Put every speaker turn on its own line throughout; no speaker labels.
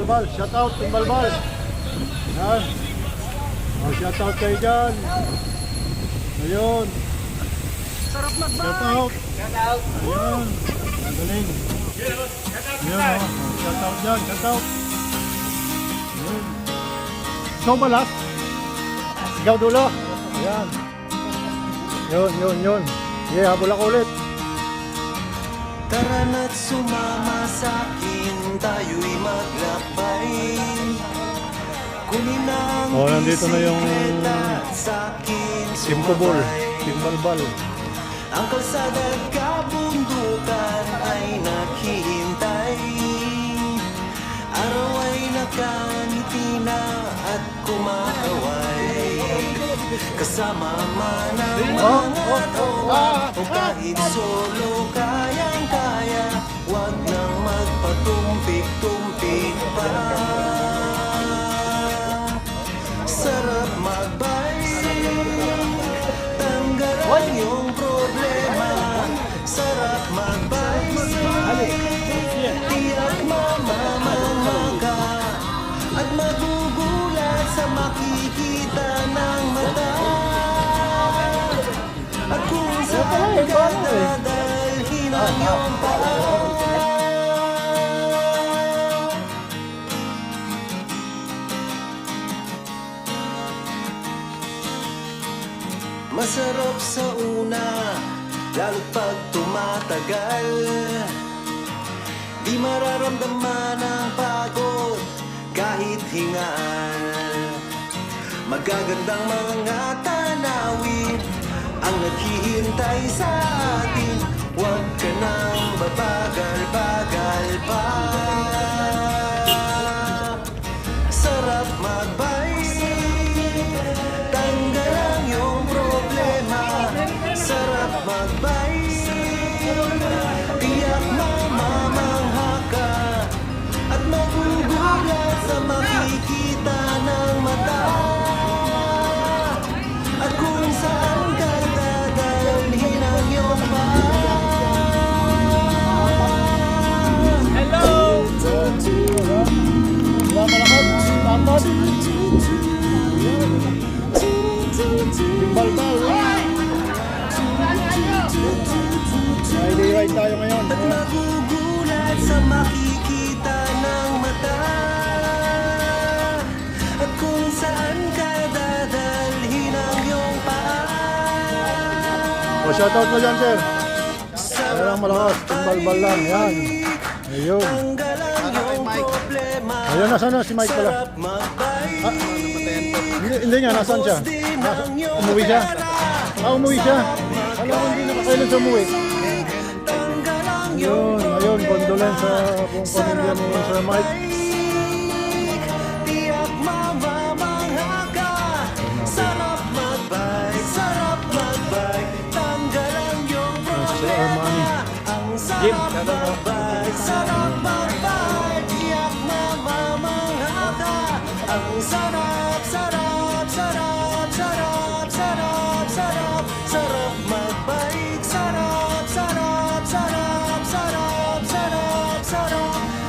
Timbalbal. Shout out, Timbalbal. Yan. Oh, shout out kayo dyan. Ayun.
Sarap mag-bike.
Shout out.
Shout out.
Ayun. Ang galing. Ayun, oh. Shout out dyan. Shout out. Ayun. Snow balas. Sigaw dulo. Ayan. Yun. Yeah, habol ako ulit.
Tara na't sumama sa'kin, tayo'y maglakbay. Kunin ang
Oh, nandito na yung
bisikleta sa'kin
Timbal,
sumabay.
Timbalbal.
Ang kalsada at kabundukan ay naghihintay. Araw ay nakangiti na at kumakaway. Kasama man ang mga tropa o kahit solo kayang-kaya. Huwag nang magpatumpik-tumpik pa. Sarap mag-bike, tanggalan yung problema. Sarap mag-bike, tiyak mamamangha at magugulat sa makikita ng mata. At kung saan ka dadalhin ang iyong paa. Masarap sa una, lalo't pag tumatagal. Di mararamdaman ang pagod kahit hingal. Magagandang mga tanawin ang naghihintay sa atin. Huwag ka nang babagal-bagal pa. Sarap mag-bike, tanggalan yung problema. Sarap mag-bike, tiyak mamamangha ka at magugulat sa makikita ng mata. At kung saan ka dadalhin ang iyong paa.
Hello!
Wala malakad. Takot. Timbalbal. Friday ride tayo ngayon.
At magugulat sa makikita ng mata. At kung saan ka dadalhin ang iyong paa.
O, shoutout mo dyan, sir. Parang malakas. Timbalbal lang. Yan. Ayun.
Tanggalan yung problema.
Ayun, nasaan na si Mike pala?
Sarap mag-bike.
Hindi nga, nasaan siya? Umuwi siya? Umuwi siya. Alam mo, hindi nakakailan siya umuwi. Ayun, condolence sa buong pamilya ni Sir Mike.
Tiyak mamamangha ka. Sarap mag-bike, tanggalan yung problema. Ang sarap mag-bike, tiyak mamamangha ka. Ang sarap mag-bike,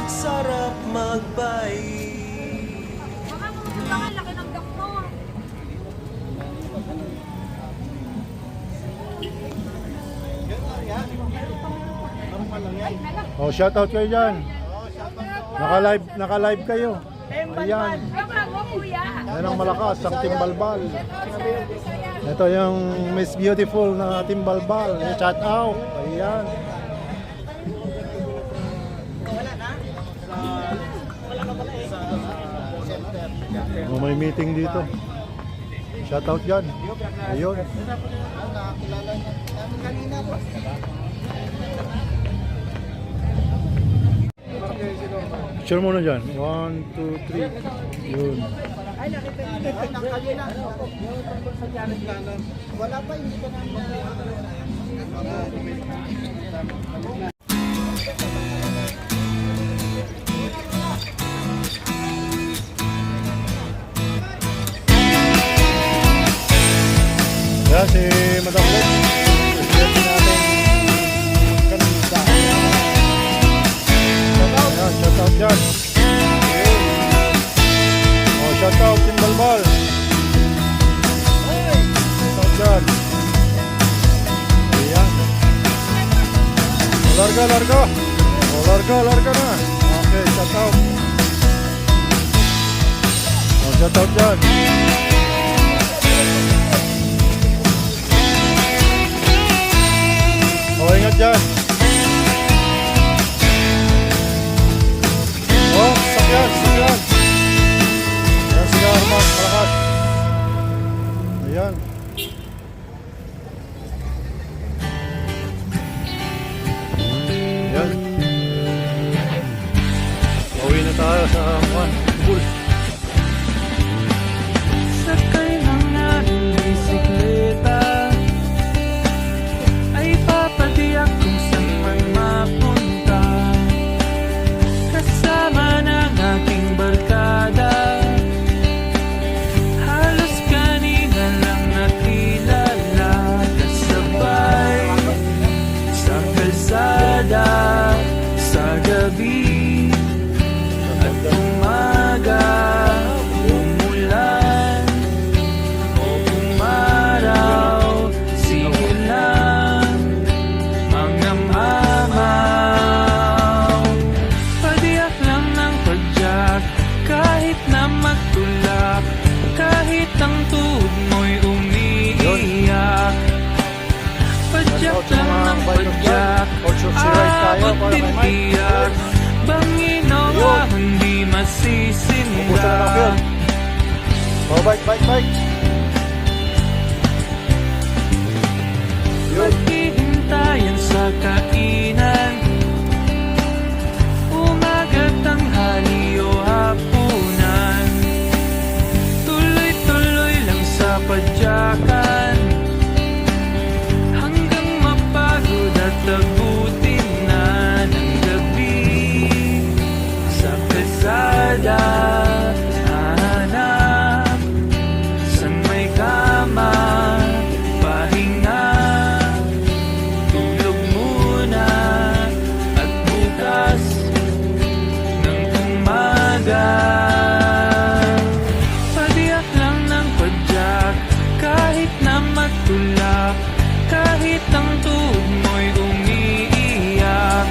sarap mag-bike.
Baka pumunta ka, laki ng gap mo.
Oh, shoutout kayo dyan. Naka-live kayo. Ayan.
Bago, kuya.
Yan ang malakas, ang Timbalbal. Ito yung Miss Beautiful na Timbalbal. Shout out. Ayan. Oh, may meeting dito. Shout out dyan. Ayun. Picture muna dyan. 1, 2, 3. Yun.
Wala pa, hindi pa namin.
Yan si Madam Lex. Presidente natin. Ganda. Shout out dyan. Ayun. larga. Oh, larga na. Okay, shout out. Oh, shout out dyan. Oh, ingat dyan. Oh, sakyan. Ayan sila, Arman, malakas. Ayan. Ayan. Pauwi na tayo sa pool.
Sakay ng aking bisikleta ay papatiyak kung saan man mapunta. Kasama ng aking barkada, halos kanina lang nakilala. Kasabay sa kalsada, sa gabi at umaga, umulan o umaraw, sige lang mga mamaw. Padiyak lang ng padyak, kahit na magtulak, kahit ang tuhod mo'y umiiyak. Padyak lang ng padyak, abot din tiyak, Banginoon hindi masisinda.
Oh, bike.
Paghihintayan sa kainan, umaga, tanghali o hapunan, tuloy-tuloy lang sa padyakan, hanggang mapagod at abutin na ng gabi. Sa kalsada, hanap saan may kama, pahinga, tulog muna, at bukas ng umaga. Padiyak lang ng padyak, kahit na magtulak, kahit ang tuhod mo'y umiiyak.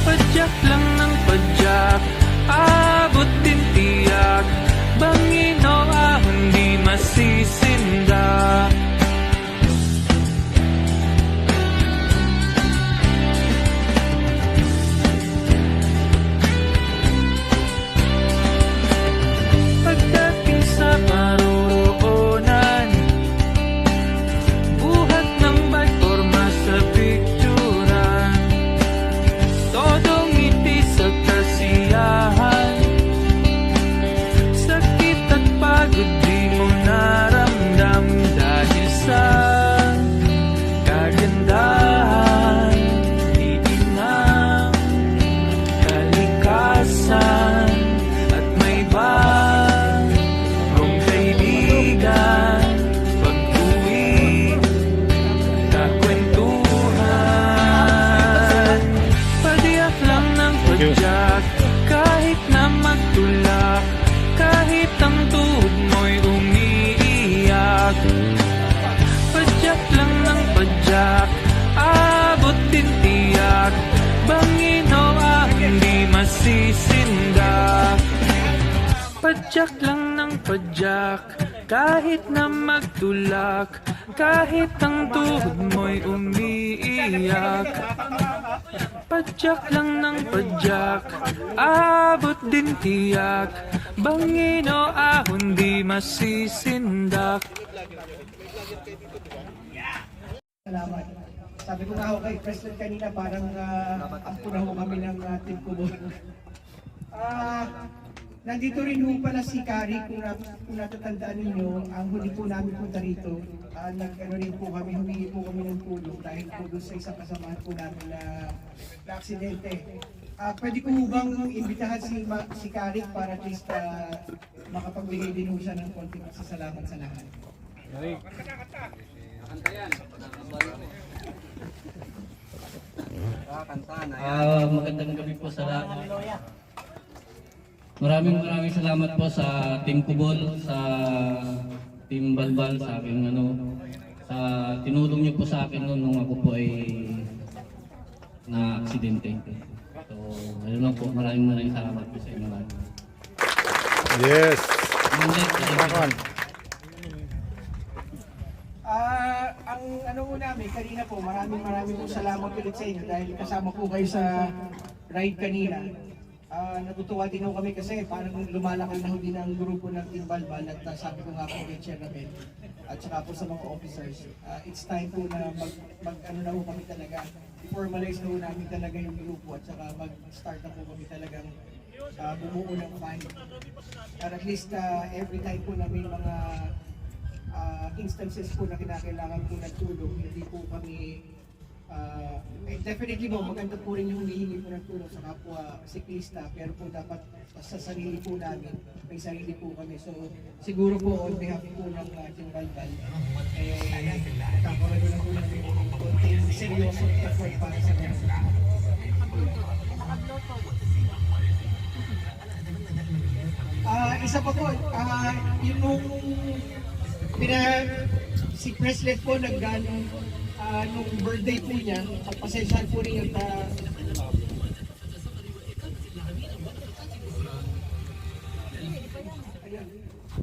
Padyak lang ng padyak, abot din tiyak, Banginoon hindi masisinda. Pagdating sa paroroonan, buhat ng bike forma sa picturan, todong ngiti sa kasiyahan, sakit at pagod di mo naramdam dahil sa kagandahan, iinang kalikasan, at may bagong kaibigan. Pag-uwi, kakwentuhan, padiyak lang ng padyak, kahit na magtulak, kahit ang tuhod mo'y umiiyak. Padyak lang ng padyak, abot din tiyak, Banginoon hindi masisinda. Padyak lang ng padyak, kahit na magtulak, kahit ang tuhod mo'y umiiyak. Padyak lang ng padyak, abot din tiyak, Banginoon di masisindak.
Salamat. Sabi ko nga ako kay President kanina, parang ampo na ho kami ng Team Kubo. Nandito rin ho pala si Kari, kung natatandaan ninyo, ang huli po namin punta rito. Rin po kami, humingi po kami ng tulong dahil po doon sa isang kasamahan po namin na aksidente. Pwede ko bang imbitahan si Kari para at least makapagbigay din ho siya ng konting pasasalamat sa lahat.
Magandang gabi po sa lahat. Maraming salamat po sa Team Kubol, sa Team Balbal, sa aking sa tinulong niyo po sa akin noon nung ako po ay na aksidente. So, ayun lang po, maraming salamat po sa inyo lahat.
Yes.
Ma'am Let,
Bakon.
Ang ano po namin, kanina po, maraming po salamat ulit sa inyo dahil kasama po kayo sa ride kanina. Natutuwa din ako kami kasi parang lumalaki na din ang grupo ng Team Balbal at sabi ko nga po kay Chair Rabel at saka po sa mga officers, it's time po na ano na po kami talaga, formalize na po namin talaga yung grupo at saka mag-start na po kami talagang bumuo ng fund. At least every time po na may mga instances po na kinakailangan po ng tulong, hindi po kami definitely po maganda po rin yung humihingi po ng tulong sa kapwa siklista, pero po dapat sa sarili po namin, may sarili po kami. So siguro po on behalf po ng Team Balbal, kakaroon na po namin konting seryosong effort para sa mga. Isa pa po, yung si President po nung birthday po niya, pagpasensyahan po rin yung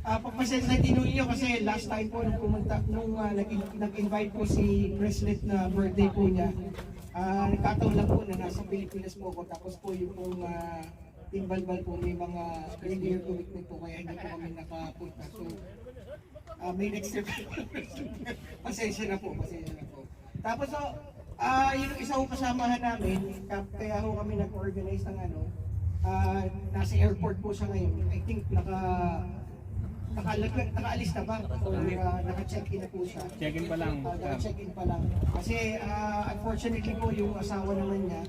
pagpasensyahan din niyo kasi last time po nung pumunta, nag-invite po si President na birthday po niya, nagkataon lang po na nasa Pilipinas po ako, tapos po yung pong Team Balbal po may mga earlier commitment po kaya hindi po kami nakapunta. So, may next step. Pasensya na po. Tapos yung isa ko kasamahan namin, kaya ho kami nag-organize ng nasa airport po siya ngayon. I think nakaalis na ba? O naka-check-in na po siya?
Check-in pa lang.
Naka-check-in pa lang. Kasi unfortunately po yung asawa naman niya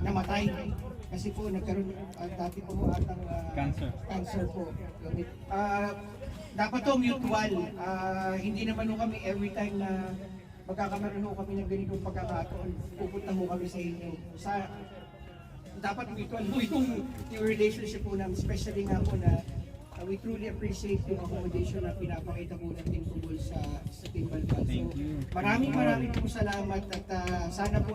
namatay. Kasi po nagkaroon dati po atang cancer po. Dapat to mutual. Hindi naman ho kami every time na magkakameron ho kami ng ganitong pagkakataon, pupunta ho kami sa inyo. Dapat mutual ho yung relationship po namin, especially nga po na we truly appreciate yung accommodation na pinapakita po ng Team Kubol sa Team Balbal. So maraming po salamat at sana po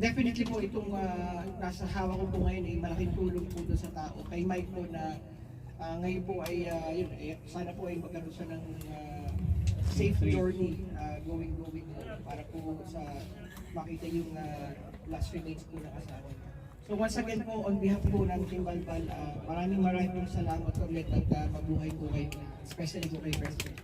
definitely po itong nasa hawak ko po ngayon ay malaking tulong po doon sa tao. Kay Mike po na ngayon po ay sana po ay magkaroon siya ng safe journey going para po sa makita yung last remains po na kasama. So once again po on behalf po ng Team Balbal, maraming po salamat ulit at mabuhay po kayo, especially po kay President.